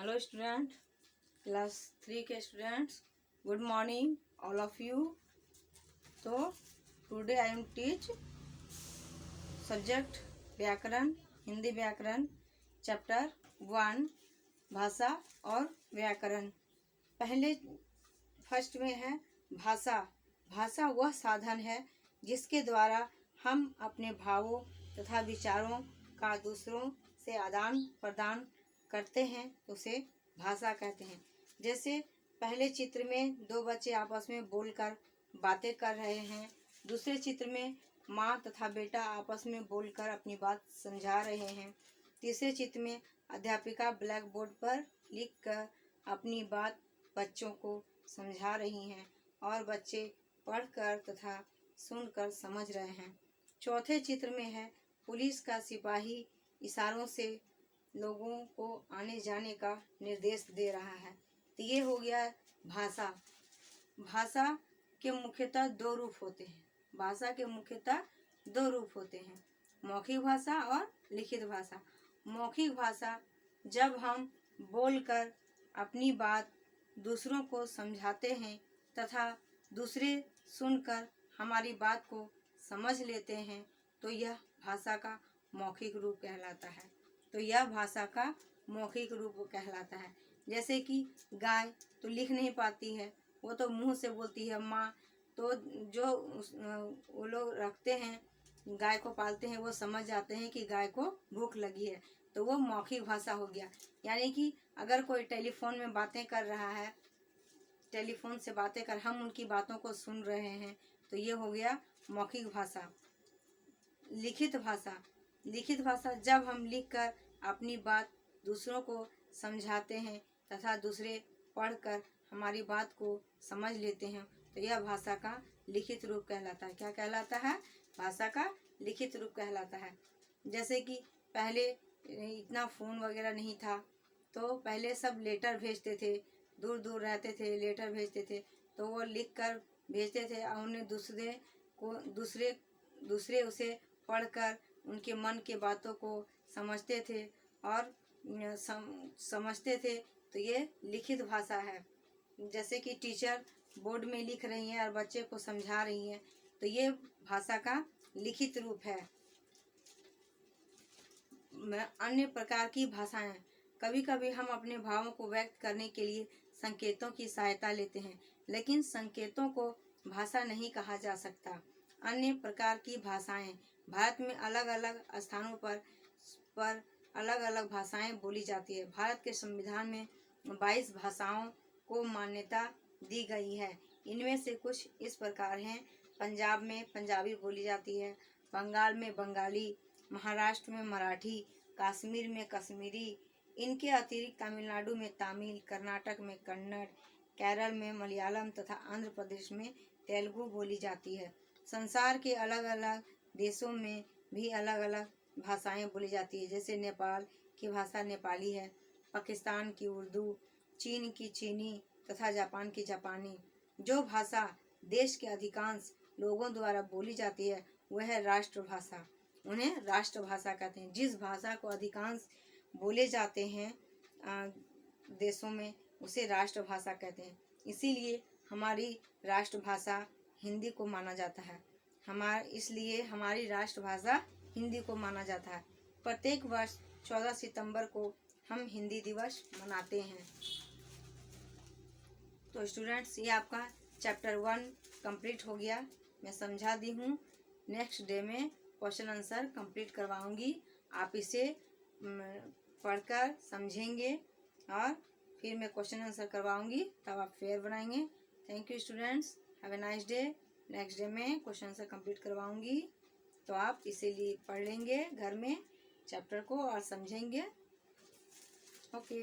Hello student, class 3 के students, good morning all of you. तो today I am teach subject व्याकरण, हिंदी व्याकरण, chapter 1 भाषा और व्याकरण। पहले फर्स्ट में है भाषा। भाषा वह साधन है जिसके द्वारा हम अपने भावों तथा विचारों का दूसरों से आदान प्रदान करते हैं, उसे भाषा कहते हैं। जैसे पहले चित्र में दो बच्चे आपस में बोलकर बातें कर रहे हैं, दूसरे चित्र में माँ तथा बेटा आपस में बोलकर अपनी बात समझा रहे हैं, तीसरे चित्र में अध्यापिका ब्लैक बोर्ड पर लिखकर अपनी बात बच्चों को समझा रही हैं और बच्चे पढ़कर तथा सुनकर समझ रहे हैं। चौथे चित्र में है पुलिस का सिपाही इशारों से लोगों को आने जाने का निर्देश दे रहा है। तो ये हो गया भाषा। भाषा के मुख्यतः दो रूप होते हैं। भाषा के मुख्यतः दो रूप होते हैं, मौखिक भाषा और लिखित भाषा। मौखिक भाषा जब हम बोलकर अपनी बात दूसरों को समझाते हैं तथा दूसरे सुनकर हमारी बात को समझ लेते हैं, तो यह भाषा का मौखिक रूप कहलाता है। तो यह भाषा का मौखिक रूप कहलाता है। जैसे कि गाय तो लिख नहीं पाती है, वो तो मुंह से बोलती है माँ। तो जो वो लोग रखते हैं, गाय को पालते हैं, वो समझ जाते हैं कि गाय को भूख लगी है, तो वो मौखिक भाषा हो गया। यानी कि अगर कोई टेलीफोन में बातें कर रहा है, टेलीफोन से बातें कर हम उनकी बातों को सुन रहे हैं, तो ये हो गया मौखिक भाषा। लिखित भाषा। लिखित भाषा जब हम लिखकर अपनी बात दूसरों को समझाते हैं तथा दूसरे पढ़कर हमारी बात को समझ लेते हैं, तो यह भाषा का लिखित रूप कहलाता है। क्या कहलाता है? भाषा का लिखित रूप कहलाता है। जैसे कि पहले इतना फ़ोन वगैरह नहीं था, तो पहले सब लेटर भेजते थे, दूर दूर रहते थे, लेटर भेजते थे, तो वो लिख कर भेजते थे और उन्हें दूसरे उसे पढ़कर उनके मन के बातों को समझते थे और समझते थे। तो ये लिखित भाषा है। जैसे कि टीचर बोर्ड में लिख रही हैं और बच्चे को समझा रही हैं, तो ये भाषा का लिखित रूप है। अन्य प्रकार की भाषाएं। कभी कभी हम अपने भावों को व्यक्त करने के लिए संकेतों की सहायता लेते हैं, लेकिन संकेतों को भाषा नहीं कहा जा सकता। अन्य प्रकार की भाषाएं। भारत में अलग अलग स्थानों पर अलग अलग भाषाएं बोली जाती है। भारत के संविधान में 22 भाषाओं को मान्यता दी गई है। इनमें से कुछ इस प्रकार हैं। पंजाब में पंजाबी बोली जाती है, बंगाल में बंगाली, महाराष्ट्र में मराठी, कश्मीर में कश्मीरी। इनके अतिरिक्त तमिलनाडु में तमिल, कर्नाटक में कन्नड़, केरल में मलयालम तथा आंध्र प्रदेश में तेलुगु बोली जाती है। संसार के अलग अलग देशों में भी अलग अलग भाषाएं बोली जाती है। जैसे नेपाल की भाषा नेपाली है, पाकिस्तान की उर्दू, चीन की चीनी तथा जापान की जापानी। जो भाषा देश के अधिकांश लोगों द्वारा बोली जाती है वह है राष्ट्रभाषा। उन्हें राष्ट्रभाषा कहते हैं। जिस भाषा को अधिकांश बोले जाते हैं देशों में, उसे राष्ट्रभाषा कहते हैं। इसीलिए हमारी राष्ट्रभाषा हिंदी को माना जाता है। इसलिए हमारी राष्ट्रभाषा हिंदी को माना जाता है। प्रत्येक वर्ष 14 सितंबर को हम हिंदी दिवस मनाते हैं। तो स्टूडेंट्स, ये आपका चैप्टर 1 कंप्लीट हो गया। मैं समझा दी हूँ। नेक्स्ट डे में क्वेश्चन आंसर कंप्लीट करवाऊँगी। आप इसे पढ़कर समझेंगे और फिर मैं क्वेश्चन आंसर करवाऊँगी, तब आप फेयर बनाएंगे। Thank you students, have a nice day. Next day में क्वेश्चन आंसर कंप्लीट करवाऊँगी, तो आप इसीलिए पढ़ लेंगे घर में चैप्टर को और समझेंगे। ओके।